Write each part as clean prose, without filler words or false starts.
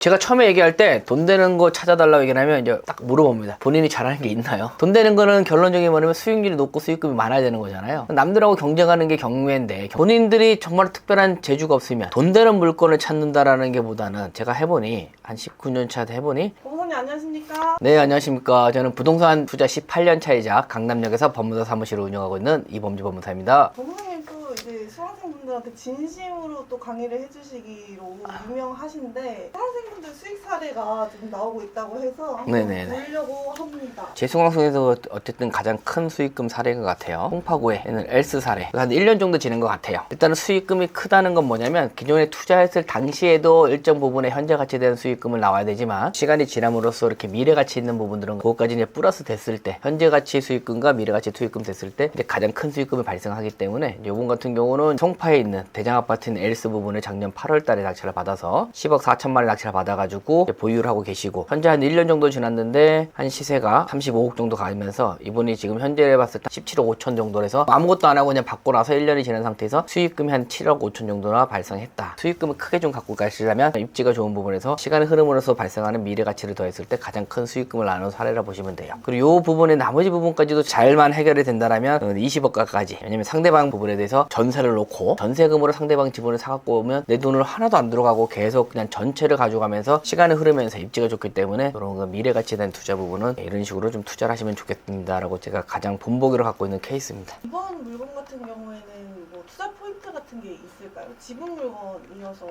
제가 처음에 얘기할 때 돈 되는 거 찾아달라고 얘기하면 이제 딱 물어봅니다. 본인이 잘하는 게 있나요? 돈 되는 거는 결론적인 말이면 수익률이 높고 수익금이 많아야 되는 거잖아요. 남들하고 경쟁하는 게 경매인데 본인들이 정말 특별한 재주가 없으면 돈 되는 물건을 찾는다라는 게 보다는 제가 해보니 한 19년 차 해보니 법무사님 안녕하십니까? 네, 안녕하십니까. 저는 부동산 투자 18년 차이자 강남역에서 법무사 사무실을 운영하고 있는 이범주 법무사입니다. 법무사님 또 이제 수강생분들한테 진심으로 또 강의를 해주시기로 유명하신데 수강생분들 수익 사례가 좀 나오고 있다고 해서 한번 네네네. 보려고 합니다. 제 수강생에서 어쨌든 가장 큰 수익금 사례인 것 같아요. 홍파구에는 엘스 사례 한 1년 정도 지낸 것 같아요. 일단은 수익금이 크다는 건 뭐냐면 기존에 투자했을 당시에도 일정 부분의 현재 가치 대한 수익금을 나와야 되지만 시간이 지남으로써 이렇게 미래 가치 있는 부분들은 그것까지 이제 플러스 됐을 때 현재 가치 수익금과 미래 가치 수익금 됐을 때 이제 가장 큰 수익금이 발생하기 때문에 요번 같은 경우는 송파에 있는 대장 아파트인 엘스 부분을 작년 8월 달에 낙찰을 받아서 10억 4천만 원 낙찰을 받아가지고 보유를 하고 계시고 현재 한 1년 정도 지났는데 한 시세가 35억 정도 가면서 이분이 지금 현재 봤을 때 17억 5천 정도에서 아무것도 안 하고 그냥 받고 나서 1년이 지난 상태에서 수익금이 한 7억 5천 정도나 발생했다. 수익금을 크게 좀 갖고 가시려면 입지가 좋은 부분에서 시간의 흐름으로서 발생하는 미래 가치를 더했을 때 가장 큰 수익금을 나눈 사례라 보시면 돼요. 그리고 이 부분의 나머지 부분까지도 잘만 해결이 된다라면 20억까지, 왜냐면 상대방 부분에 대해서 전세를 놓고 전세금으로 상대방 지분을 사갖고 오면 내 돈을 하나도 안 들어가고 계속 그냥 전체를 가져가면서 시간이 흐르면서 입지가 좋기 때문에 그런 거 미래 가치에 대한 투자 부분은 이런 식으로 좀 투자를 하시면 좋겠습니다라고 제가 가장 본보기로 갖고 있는 케이스입니다. 이번 물건 같은 경우에는 뭐 투자 포인트 같은 게 있을까요? 지분 물건이어서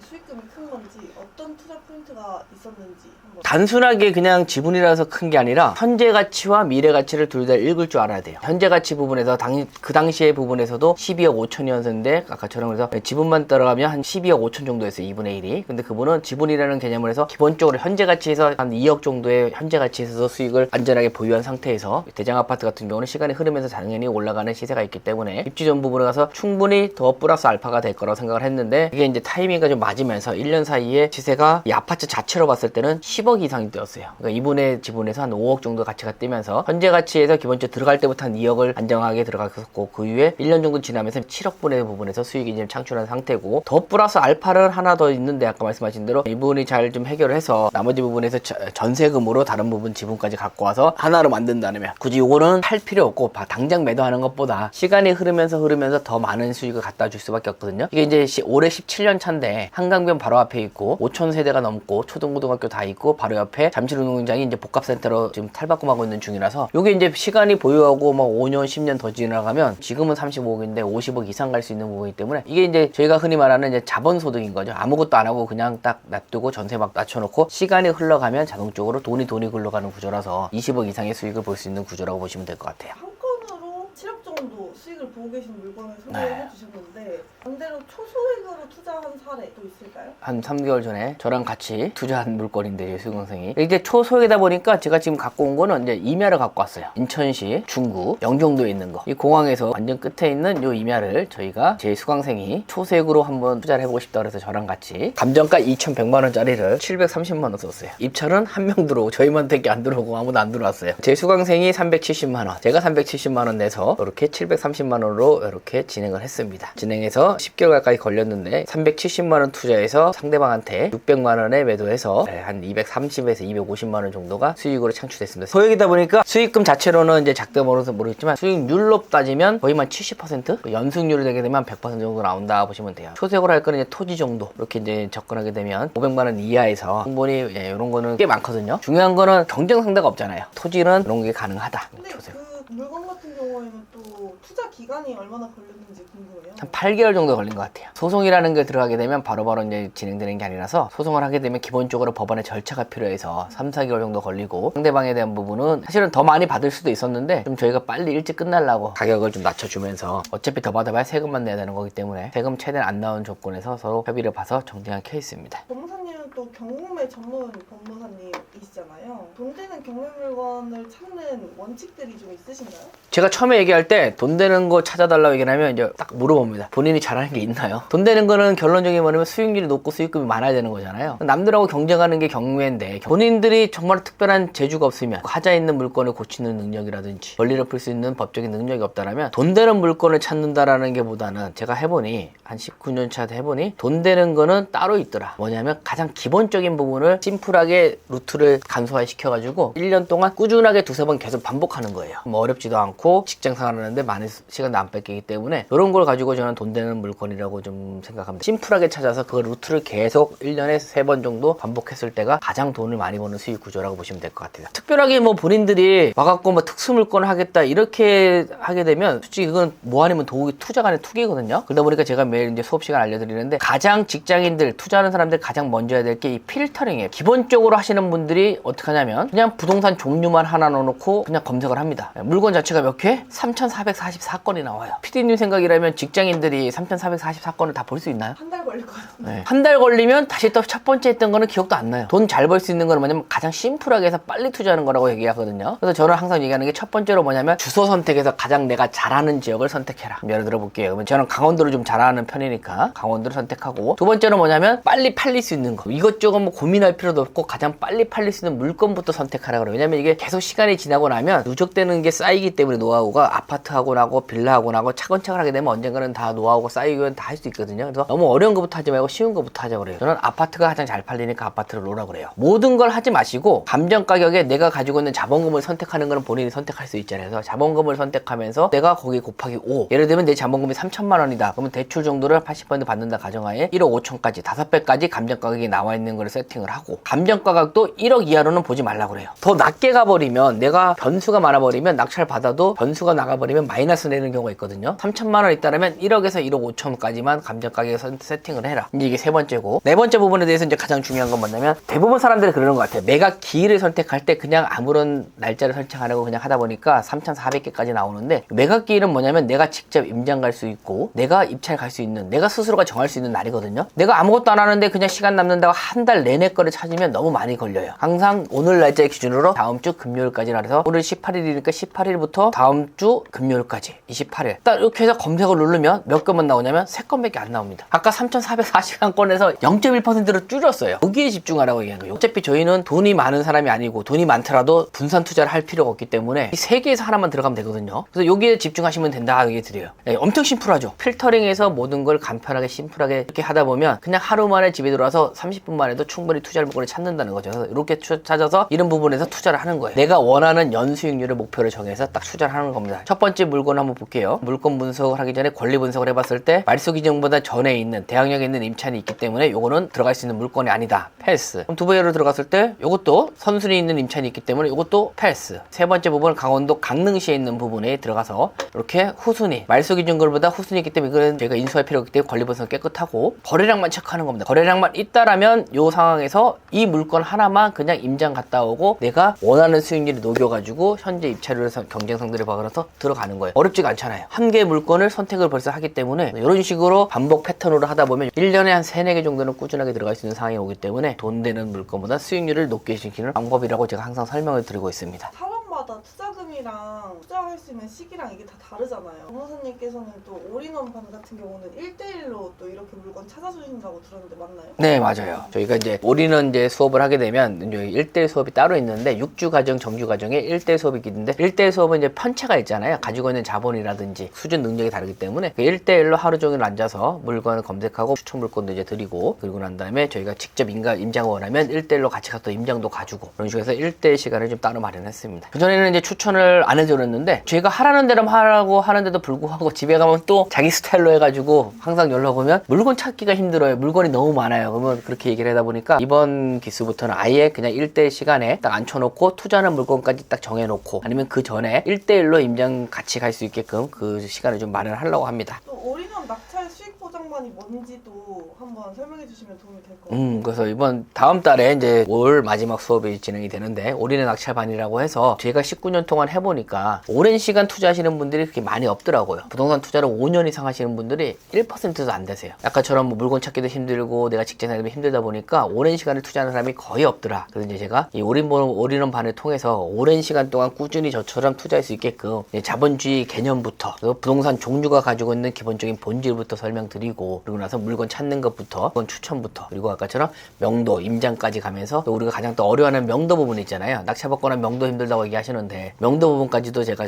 수익금이 큰 건지 어떤 투자 포인트가 있었는지 한번. 단순하게 그냥 지분이라서 큰 게 아니라 현재 가치와 미래 가치를 둘 다 읽을 줄 알아야 돼요. 현재 가치 부분에서 그 당시의 부분에서도 12억 5천이었는데 아까처럼 그래서 지분만 따라가면 한 12억 5천 정도였어요. 2분의 1이. 근데 그분은 지분이라는 개념을 해서 기본적으로 현재 가치에서 한 2억 정도의 현재 가치에서 수익을 안전하게 보유한 상태에서 대장 아파트 같은 경우는 시간이 흐르면서 당연히 올라가는 시세가 있기 때문에 입지 전 부분에 가서 충분히 더 플러스 알파가 될 거라고 생각을 했는데 이게 이제 타이밍이 좀 맞으면서 1년 사이에 시세가 이 아파트 자체로 봤을 때는 10억 이상이 뛰었어요. 그러니까 이분의 지분에서 한 5억 정도 가치가 뛰면서 현재 가치에서 기본적으로 들어갈 때부터 한 2억을 안정하게 들어갔고 그 이후에 1년 정도 지나면서 7억 분의 부분에서 수익이 지금 창출한 상태고 더 플러스 알파를 하나 더 있는데 아까 말씀하신 대로 이분이 잘 좀 해결을 해서 나머지 부분에서 전세금으로 다른 부분 지분까지 갖고 와서 하나로 만든다면 굳이 이거는 팔 필요 없고 당장 매도하는 것보다 시간이 흐르면서 더 많은 수익을 갖다 줄 수밖에 없거든요. 이게 이제 올해 17년 차인데 한강변 바로 앞에 있고 5천 세대가 넘고 초등고등학교 다 있고 바로 옆에 잠실운동장이 이제 복합센터로 지금 탈바꿈하고 있는 중이라서 요게 이제 시간이 보유하고 막 5년 10년 더 지나가면 지금은 35억인데 50억 이상 갈 수 있는 부분이기 때문에 이게 이제 저희가 흔히 말하는 이제 자본소득인 거죠. 아무것도 안 하고 그냥 딱 놔두고 전세 막 낮춰놓고 시간이 흘러가면 자동적으로 돈이 굴러가는 구조라서 20억 이상의 수익을 볼 수 있는 구조라고 보시면 될 것 같아요. 한 건으로 7억 정도 수익을 보고 계신 물건을 소개해 주셨는데 반대로 초소액으로 투자한 사례도 있을까요? 한 3개월 전에 저랑 같이 투자한 물건인데 수강생이 이게 초소액이다 보니까 제가 지금 갖고 온 거는 이제 임야를 갖고 왔어요. 인천시 중구 영종도에 있는 거. 이 공항에서 완전 끝에 있는 요 임야를 저희가 제 수강생이 초소액으로 한번 투자를 해보고 싶다 그래서 저랑 같이 감정가 2,100만 원짜리를 730만 원 썼어요. 입찰은 한 명 들어오고 저희만밖에 안 들어오고 아무도 안 들어왔어요. 제 수강생이 370만 원, 제가 370만 원 내서 이렇게 730만 원으로 이렇게 진행을 했습니다. 진행해서 10개월 가까이 걸렸는데 370만 원 투자해서 상대방한테 600만 원에 매도해서 한 230에서 250만 원 정도가 수익으로 창출됐습니다. 소액이다 보니까 수익금 자체로는 이제 작게 모르서 모르겠지만 수익률로 따지면 거의 한 70%? 연수익률을 내게 되면 100% 정도 나온다 보시면 돼요. 초색으로 할 거는 이제 토지 정도 이렇게 이제 접근하게 되면 500만 원 이하에서 충분히 이런 거는 꽤 많거든요. 중요한 거는 경쟁 상대가 없잖아요. 토지는 이런 게 가능하다. 근데 초색. 그 물건 같은 경우에는 또 투자 기간이 얼마나 걸렸는지 궁금해요. 한 8개월 정도 걸린 것 같아요. 소송이라는 게 들어가게 되면 바로바로 이제 진행되는 게 아니라서 소송을 하게 되면 기본적으로 법원의 절차가 필요해서 3, 4개월 정도 걸리고 상대방에 대한 부분은 사실은 더 많이 받을 수도 있었는데 좀 저희가 빨리 일찍 끝내려고 가격을 좀 낮춰주면서 어차피 더 받아봐야 세금만 내야 되는 거기 때문에 세금 최대한 안 나온 조건에서 서로 협의를 봐서 정리한 케이스입니다. 법무사님은 또 경매 전문 법무사님이시잖아요. 돈 되는 경매 물건을 찾는 원칙들이 좀 있으신가요? 제가 처음에 얘기할 때 돈 되는 거 찾아달라고 얘기하면 이제 딱 물어봅니다. 본인이 잘하는 게 있나요? 돈 되는 거는 결론적인 말이면 수익률이 높고 수익금이 많아야 되는 거잖아요. 남들하고 경쟁하는 게 경매인데 본인들이 정말 특별한 재주가 없으면 하자 있는 물건을 고치는 능력이라든지 권리를 풀 수 있는 법적인 능력이 없다면 돈 되는 물건을 찾는다라는 게 보다는 제가 해보니 한 19년 차 해보니 돈 되는 거는 따로 있더라. 뭐냐면 가장 기본 기본적인 부분을 심플하게 루트를 간소화시켜가지고 1년 동안 꾸준하게 두세 번 계속 반복하는 거예요. 뭐 어렵지도 않고 직장 생활하는데 많은 시간도 안 뺏기기 때문에 이런 걸 가지고 저는 돈 되는 물건이라고 좀 생각합니다. 심플하게 찾아서 그 루트를 계속 1년에 3번 정도 반복했을 때가 가장 돈을 많이 버는 수익 구조라고 보시면 될 것 같아요. 특별하게 뭐 본인들이 와갖고 뭐 특수 물건을 하겠다 이렇게 하게 되면 솔직히 그건 뭐 아니면 투자 간의 투기거든요. 그러다 보니까 제가 매일 이제 수업 시간 알려드리는데 가장 직장인들 투자하는 사람들 가장 먼저 해야 될 게 이 필터링이에요. 기본적으로 하시는 분들이 어떻게 하냐면 그냥 부동산 종류만 하나 넣어놓고 그냥 검색을 합니다. 물건 자체가 몇 개? 3,444건이 나와요. PD님 생각이라면 직장인들이 3,444건을 다 볼 수 있나요? 한 달 걸릴 것 같은데. 네. 한 달 걸리면 다시 또 첫 번째 했던 거는 기억도 안 나요. 돈 잘 벌 수 있는 거는 뭐냐면 가장 심플하게 해서 빨리 투자하는 거라고 얘기하거든요. 그래서 저는 항상 얘기하는 게 첫 번째로 뭐냐면 주소 선택에서 가장 내가 잘하는 지역을 선택해라. 예를 들어 볼게요. 그러면 저는 강원도를 좀 잘하는 편이니까 강원도를 선택하고, 두 번째로 뭐냐면 빨리 팔릴 수 있는 거. 이것저것 뭐 고민할 필요도 없고 가장 빨리 팔릴 수 있는 물건부터 선택하라 그래요. 왜냐면 이게 계속 시간이 지나고 나면 누적되는 게 쌓이기 때문에 노하우가 아파트하고 나고 빌라하고 나고 차근차근 하게 되면 언젠가는 다 노하우가 쌓이면 다 할 수 있거든요. 그래서 너무 어려운 것부터 하지 말고 쉬운 것부터 하자 그래요. 저는 아파트가 가장 잘 팔리니까 아파트를 놓으라 그래요. 모든 걸 하지 마시고 감정 가격에 내가 가지고 있는 자본금을 선택하는 거는 본인이 선택할 수 있잖아요. 그래서 자본금을 선택하면서 내가 거기 곱하기 5, 예를 들면 내 자본금이 3,000만 원이다. 그러면 대출 정도를 80% 받는다 가정하에 1억 5천까지 5배까지 감정 가격이 나와 있는 걸 세팅을 하고, 감정 가격도 1억 이하로는 보지 말라 그래요. 더 낮게 가버리면, 내가 변수가 많아버리면 낙찰 받아도 변수가 나가버리면 마이너스 내는 경우가 있거든요. 3,000만 원 있다면 1억에서 1억 5천까지만 감정 가격에 세팅을 해라. 이제 이게 세 번째고, 네 번째 부분에 대해서 이제 가장 중요한 건 뭐냐면, 대부분 사람들이 그러는 것 같아요. 매각 기일을 선택할 때 그냥 아무런 날짜를 설정 안 하고 그냥 하다 보니까 3,400개까지 나오는데, 매각 기일은 뭐냐면 내가 직접 임장 갈 수 있고 내가 입찰 갈 수 있는, 내가 스스로가 정할 수 있는 날이거든요. 내가 아무것도 안 하는데 그냥 시간 남는다고 한 달 내내 거를 찾으면 너무 많이 걸려요. 항상 오늘 날짜의 기준으로 다음 주 금요일까지라 해서 오늘 18일이니까 18일부터 다음 주 금요일까지 28일 딱 이렇게 해서 검색을 누르면 몇 건만 나오냐면 3건밖에 안 나옵니다. 아까 3,440건에서 0.1%로 줄였어요. 여기에 집중하라고 얘기한 거예요. 어차피 저희는 돈이 많은 사람이 아니고, 돈이 많더라도 분산 투자를 할 필요가 없기 때문에 이 세 개에서 하나만 들어가면 되거든요. 그래서 여기에 집중하시면 된다 얘기 드려요. 네, 엄청 심플하죠. 필터링해서 모든 걸 간편하게 심플하게 이렇게 하다 보면 그냥 하루 만에 집에 들어와서 30분만 해도 충분히 투자할 물건을 찾는다는 거죠. 그래서 이렇게 찾아서 이런 부분에서 투자를 하는 거예요. 내가 원하는 연수익률의 목표를 정해서 딱 투자를 하는 겁니다. 첫 번째 물건 한번 볼게요. 물건 분석을 하기 전에 권리 분석을 해봤을 때 말소 기준보다 전에 있는 대항력에 있는 임차인이 있기 때문에 요거는 들어갈 수 있는 물건이 아니다. 패스. 그럼 두 번째로 들어갔을 때 요것도 선순위 있는 임차인이 있기 때문에 요것도 패스. 세 번째 부분은 강원도 강릉시에 있는 부분에 들어가서 이렇게 후순위, 말소 기준글보다 후순위이기 때문에 이거는 저희가 인수할 필요 없기 때문에 권리 분석 깨끗하고 거래량만 체크하는 겁니다. 거래량만 있다라면 요 상황에서 이 물건 하나만 그냥 임장 갔다 오고 내가 원하는 수익률이 녹여가지고 현재 입찰을 경쟁 상대를 박아서 들어가는 거예요. 어렵지가 않잖아요. 한 개의 물건을 선택을 벌써 하기 때문에 이런 식으로 반복 패턴으로 하다 보면 1년에 한 3, 4개 정도는 꾸준하게 들어갈 수 있는 상황이 오기 때문에 돈 되는 물건보다 수익률을 높게 시키는 방법이라고 제가 항상 설명을 드리고 있습니다. 사람마다 투자금이랑 투자할 수 있는 시기랑 이게 다 다르잖아요. 변호사님께서는 또 올인원 반 같은 경우는 1대1로 또 이렇게 물건 찾아주신다고 들었는데 맞나요? 네, 맞아요. 저희가 이제 올인원 이제 수업을 하게 되면 이제 1대1 수업이 따로 있는데 6주 과정, 정규 과정에 1대1 수업이 있는데 1대1 수업은 이제 편차가 있잖아요. 가지고 있는 자본이라든지 수준 능력이 다르기 때문에 1대1로 하루 종일 앉아서 물건을 검색하고 추천 물건도 이제 드리고, 그리고 난 다음에 저희가 직접 임장을 원하면 1대1로 같이 가서 또 임장도 가지고, 그런 식으로 해서 1대1 시간을 좀 따로 마련했습니다. 그전에는 이제 추천을 안 해드렸는데 저희가 하라는 대로 하라고 하는데도 불구하고 집에 가면 또 자기 스타일로 해가지고 항상 연락 오면 물건 찾기가 힘들어요. 물건이 너무 많아요. 그러면 그렇게 얘기를 하다 보니까 이번 기수부터는 아예 그냥 1대1 시간에 딱 앉혀놓고 투자하는 물건까지 딱 정해놓고, 아니면 그 전에 1대1로 임장 같이 갈 수 있게끔 그 시간을 좀 마련하려고 합니다. 또 올인원 낙찰 수익 보장만이 뭔지도 한번 설명해 주시면 도움이 될 것 같아요. 그래서 이번 다음 달에 이제 올 마지막 수업이 진행이 되는데, 올인의 낙찰반이라고 해서 제가 19년 동안 해보니까 오랜 시간 투자하시는 분들이 그렇게 많이 없더라고요. 부동산 투자를 5년 이상 하시는 분들이 1%도 안 되세요. 아까처럼 뭐 물건 찾기도 힘들고 내가 직장 다니면 힘들다 보니까 오랜 시간을 투자하는 사람이 거의 없더라. 그래서 이제 제가 이 올인원 반을 통해서 오랜 시간 동안 꾸준히 저처럼 투자할 수 있게끔 자본주의 개념부터, 부동산 종류가 가지고 있는 기본적인 본질부터 설명드리고, 그리고 나서 물건 찾는 것 지역부터 이건 추천부터 그리고 아까처럼 명도, 임장까지 가면서 또 우리가 가장 또 어려워하는 명도 부분 있잖아요. 낙차받거나 명도 힘들다고 얘기하시는데 명도 부분까지도 제가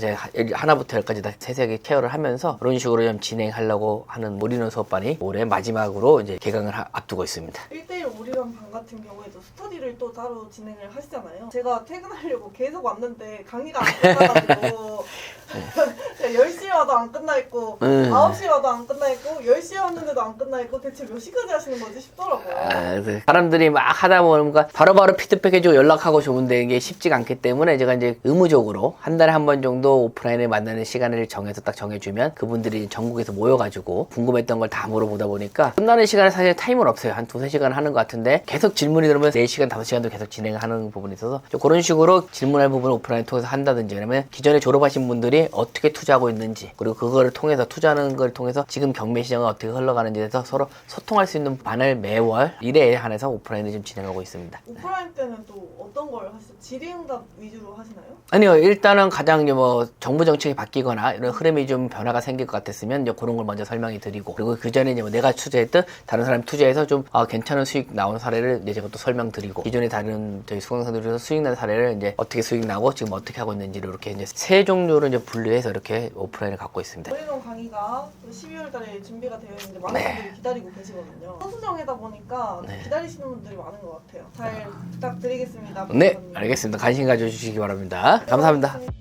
하나부터 열까지 다 세세하게 케어를 하면서 그런 식으로 좀 진행하려고 하는 무리는 수업반이 올해 마지막으로 이제 개강을 앞두고 있습니다. 1대1 오리런 반 같은 경우에도 스터디를 또 따로 진행을 하시잖아요. 제가 퇴근하려고 계속 왔는데 강의가 안 끝나가지고 10시에 와도 안 끝나 있고 9시에 와도 안 끝나 있고 10시에 왔는데도 안 끝나 있고 대체 몇 시까지 하시는 거지 싶더라고요. 사람들이 막 하다 보니까 바로바로 피드백해주고 연락하고 좋은데 이게 쉽지가 않기 때문에 제가 이제 의무적으로 한 달에 한 번 정도 오프라인에 만나는 시간을 정해서 딱 정해주면 그분들이 전국에서 모여가지고 궁금했던 걸 다 물어보다 보니까 끝나는 시간에 사실 타임은 없어요. 한 2-3시간 하는 것 같은데 계속 질문이 들으면 4시간, 5시간도 계속 진행하는 부분이 있어서 좀 그런 식으로 질문할 부분을 오프라인 통해서 한다든지 그러면 기존에 졸업하신 분들이 어떻게 투자하고 있는지 그리고 그거를 통해서 투자하는 걸 통해서 지금 경매 시장은 어떻게 흘러가는지에 대해서 서로 소통할 수 있는 반을 매월 1회에 한해서 오프라인을 좀 진행하고 있습니다. 오프라인 때는 또 어떤 걸 하시죠? 질의응답 위주로 하시나요? 아니요, 일단은 가장 이제 뭐 정부 정책이 바뀌거나 이런 흐름이 좀 변화가 생길 것 같았으면 이제 그런 걸 먼저 설명해 드리고 그리고 그 전에 이제 뭐 내가 투자했든 다른 사람이 투자해서 좀 괜찮은 수익 나온 사례를 이제 제가 또 설명드리고 기존에 다른 저희 수강생들에서 수익 난 사례를 이제 어떻게 수익 나고 지금 어떻게 하고 있는지를 이렇게 이제 세 종류로 이제 분류해서 이렇게 오프라인을 갖고 있습니다. 오리론 강의가 12월 달에 준비가 되어 있는데 많은 분들이 기다리고 계시거든요. 소수정이다 보니까 기다리시는 분들이 많은 것 같아요. 잘 부탁드리겠습니다. 네, 알겠습니다. 관심 가져주시기 바랍니다. 감사합니다.